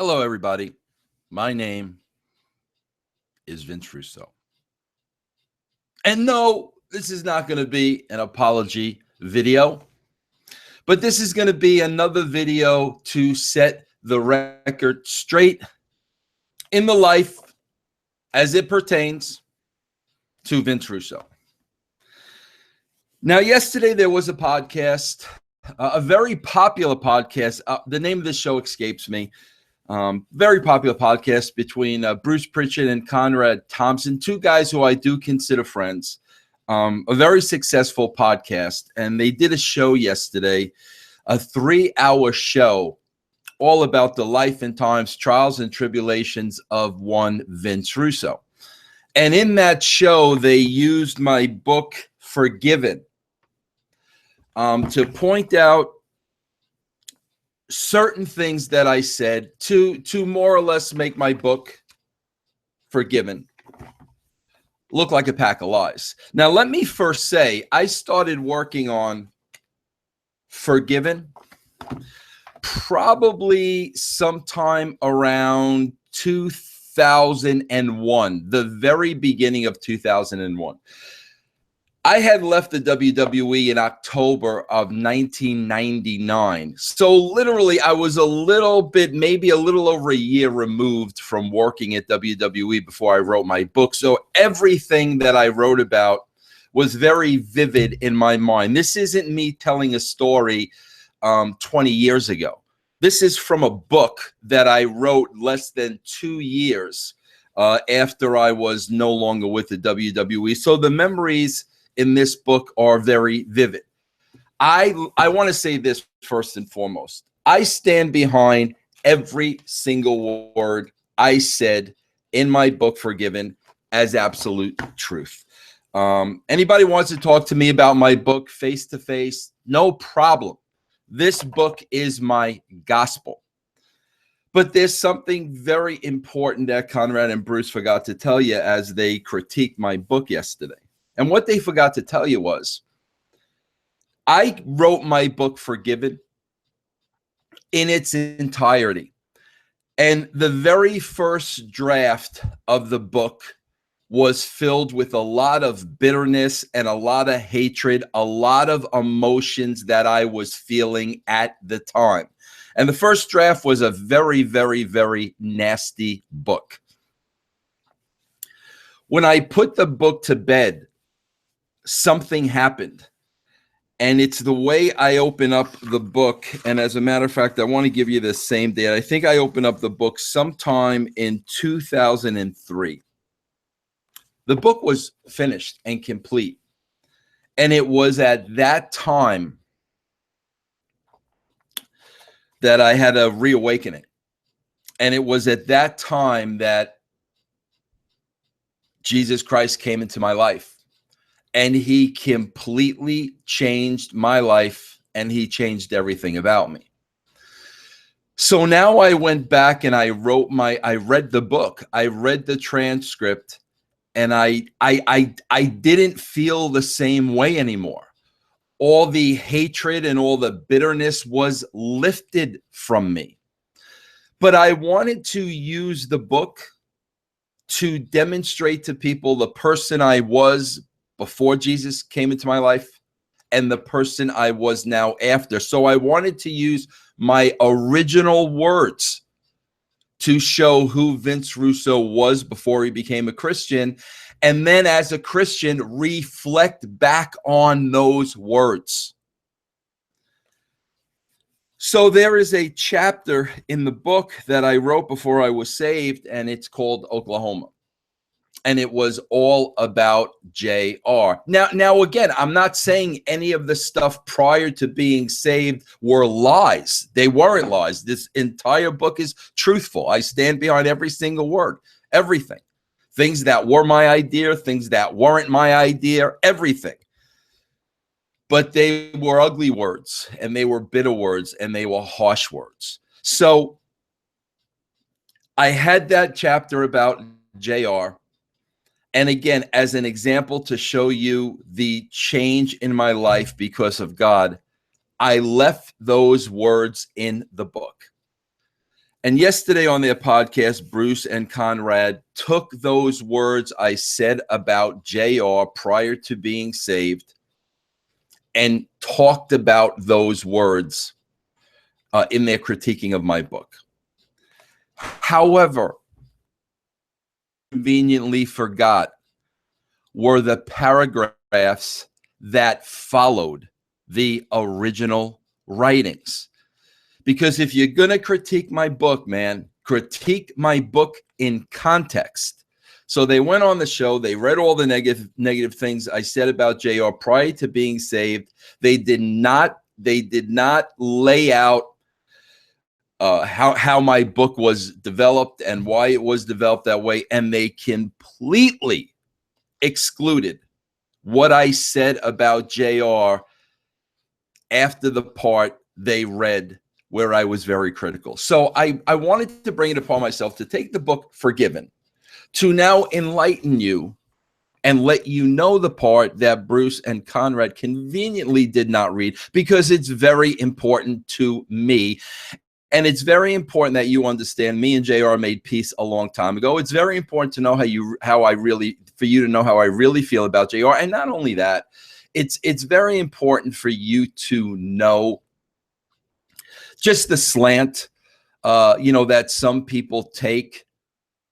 Hello, everybody. My name is Vince Russo. And no, this is not going to be an apology video, but this is going to be another video to set the record straight in the life as it pertains to Vince Russo. Now, yesterday there was a podcast, a very popular podcast. The name of the show escapes me. Very popular podcast between Bruce Prichard and Conrad Thompson, two guys who I do consider friends. A very successful podcast, and they did a show yesterday, a 3-hour show, all about the life and times, trials and tribulations of one Vince Russo. And in that show, they used my book, Forgiven, to point out certain things that I said to more or less make my book, Forgiven, look like a pack of lies. Now, let me first say, I started working on Forgiven probably sometime around 2001, the very beginning of 2001. I had left the WWE in October of 1999. So literally, I was a little bit, maybe a little over a year removed from working at WWE before I wrote my book. So everything that I wrote about was very vivid in my mind. This isn't me telling a story 20 years ago. This is from a book that I wrote less than 2 years after I was no longer with the WWE. So the memories in this book are very vivid. I want to say this first and foremost. I stand behind every single word I said in my book, Forgiven, as absolute truth. Anybody wants to talk to me about my book face to face, no problem. This book is my gospel. But there's something very important that Conrad and Bruce forgot to tell you as they critiqued my book yesterday. And what they forgot to tell you was, I wrote my book, Forgiven, in its entirety. And the very first draft of the book was filled with a lot of bitterness and a lot of hatred, a lot of emotions that I was feeling at the time. And the first draft was a very, very, very nasty book. When I put the book to bed, something happened, and it's the way I open up the book. And as a matter of fact, I want to give you the same date. I think I opened up the book sometime in 2003. The book was finished and complete, and it was at that time that I had a reawakening, and it was at that time that Jesus Christ came into my life. And he completely changed my life, and he changed everything about me. So now I went back and I read the book, I read the transcript, and I didn't feel the same way anymore. All the hatred and all the bitterness was lifted from me. But I wanted to use the book to demonstrate to people the person I was before Jesus came into my life and the person I was now after. So I wanted to use my original words to show who Vince Russo was before he became a Christian, and then as a Christian, reflect back on those words. So there is a chapter in the book that I wrote before I was saved, and it's called Oklahoma. And it was all about JR. Now, again, I'm not saying any of the stuff prior to being saved were lies. They weren't lies. This entire book is truthful. I stand behind every single word, everything. Things that were my idea, things that weren't my idea, everything. But they were ugly words, and they were bitter words, and they were harsh words. So I had that chapter about JR. And again, as an example to show you the change in my life because of God, I left those words in the book. And yesterday on their podcast, Bruce and Conrad took those words I said about JR prior to being saved and talked about those words in their critiquing of my book. However, conveniently forgot were the paragraphs that followed the original writings. Because if you're going to critique my book, man, critique my book in context. So they went on the show. They read all the negative things I said about JR prior to being saved. They did not lay out how my book was developed and why it was developed that way. And they completely excluded what I said about JR after the part they read where I was very critical. So I wanted to bring it upon myself to take the book Forgiven, to now enlighten you and let you know the part that Bruce and Conrad conveniently did not read, because it's very important to me. And it's very important that you understand me and JR made peace a long time ago. It's very important to know for you to know how I really feel about JR. And not only that, it's very important for you to know just the slant, that some people take,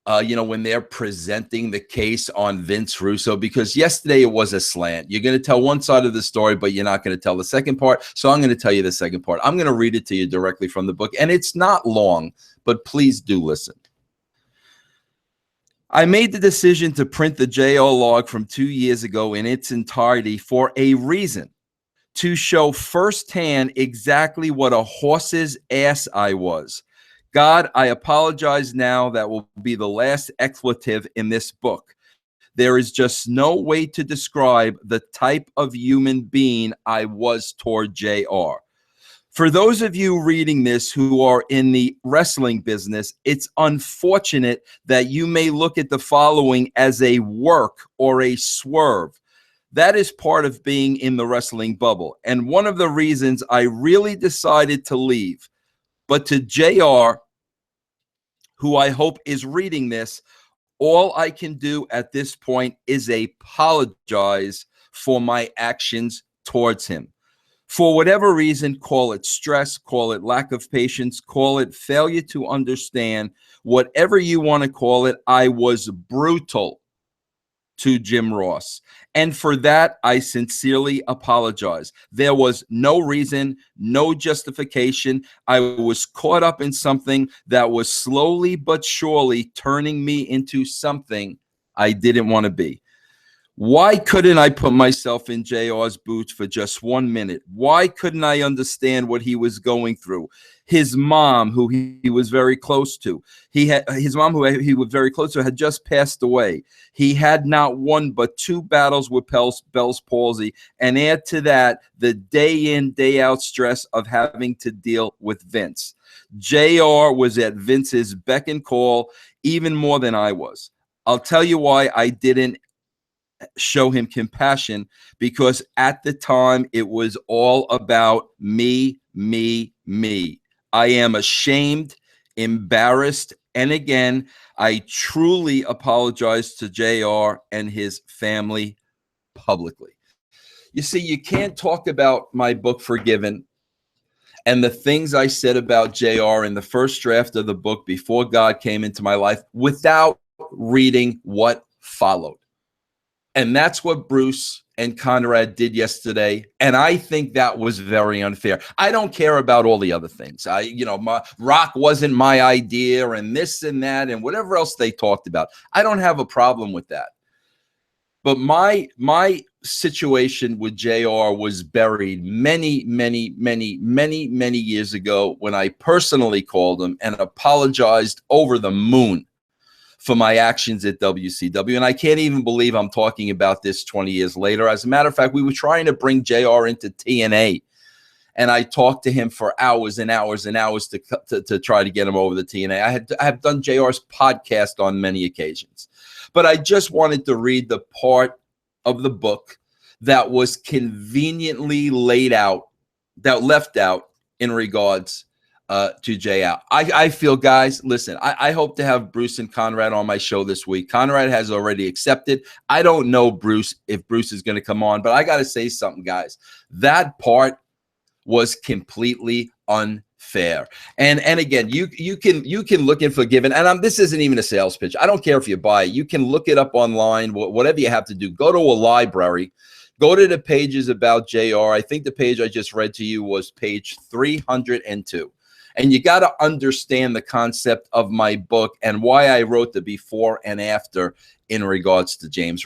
when they're presenting the case on Vince Russo, because yesterday it was a slant. You're going to tell one side of the story, but you're not going to tell the second part. So I'm going to tell you the second part. I'm going to read it to you directly from the book. And it's not long, but please do listen. I made the decision to print the JR log from 2 years ago in its entirety for a reason: to show firsthand exactly what a horse's ass I was. God, I apologize now. That will be the last expletive in this book. There is just no way to describe the type of human being I was toward JR. For those of you reading this who are in the wrestling business, it's unfortunate that you may look at the following as a work or a swerve. That is part of being in the wrestling bubble, and one of the reasons I really decided to leave. But to JR, who I hope is reading this, all I can do at this point is apologize for my actions towards him. For whatever reason, call it stress, call it lack of patience, call it failure to understand, whatever you want to call it, I was brutal to Jim Ross. And for that, I sincerely apologize. There was no reason, no justification. I was caught up in something that was slowly but surely turning me into something I didn't want to be. Why couldn't I put myself in JR's boots for just 1 minute? Why couldn't I understand what he was going through? His mom, who he was very close to, his mom, who he was very close to, had just passed away. He had not one but 2 battles with Bell's palsy, and add to that the day in, day out stress of having to deal with Vince. JR was at Vince's beck and call even more than I was. I'll tell you why I didn't show him compassion, because at the time it was all about me. I am ashamed, embarrassed, and again, I truly apologize to JR and his family publicly. You see, you can't talk about my book Forgiven and the things I said about JR in the first draft of the book before God came into my life without reading what followed. And that's what Bruce and Conrad did yesterday. And I think that was very unfair. I don't care about all the other things. My Rock wasn't my idea and this and that and whatever else they talked about. I don't have a problem with that. But my situation with JR was buried many years ago when I personally called him and apologized over the moon for my actions at WCW. And I can't even believe I'm talking about this 20 years later. As a matter of fact, we were trying to bring JR into TNA. And I talked to him for hours and hours and hours to try to get him over the TNA. I have done JR's podcast on many occasions. But I just wanted to read the part of the book that was conveniently laid out, that left out in regards to JR. I feel, guys, listen, I hope to have Bruce and Conrad on my show this week. Conrad has already accepted. I don't know Bruce, if Bruce is going to come on, but I got to say something, guys. That part was completely unfair. And again, you can look in Forgiven, and this isn't even a sales pitch. I don't care if you buy it. You can look it up online, whatever you have to do. Go to a library. Go to the pages about JR. I think the page I just read to you was page 302. And you got to understand the concept of my book and why I wrote the before and after in regards to Jim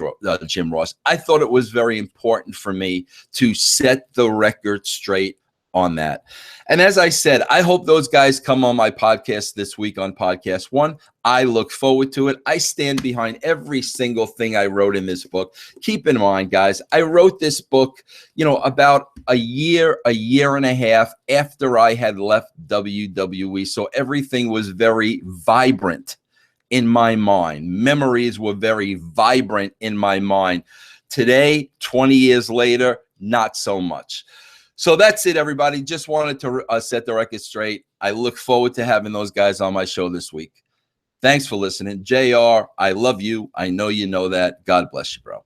Ross. I thought it was very important for me to set the record straight on that. And as I said, I hope those guys come on my podcast this week on Podcast One. I look forward to it. I stand behind every single thing I wrote in this book. Keep in mind, guys, I wrote this book, about a year and a half after I had left WWE. So everything was very vibrant in my mind. Memories were very vibrant in my mind. Today, 20 years later, not so much. So that's it, everybody. Just wanted to set the record straight. I look forward to having those guys on my show this week. Thanks for listening. JR, I love you. I know you know that. God bless you, bro.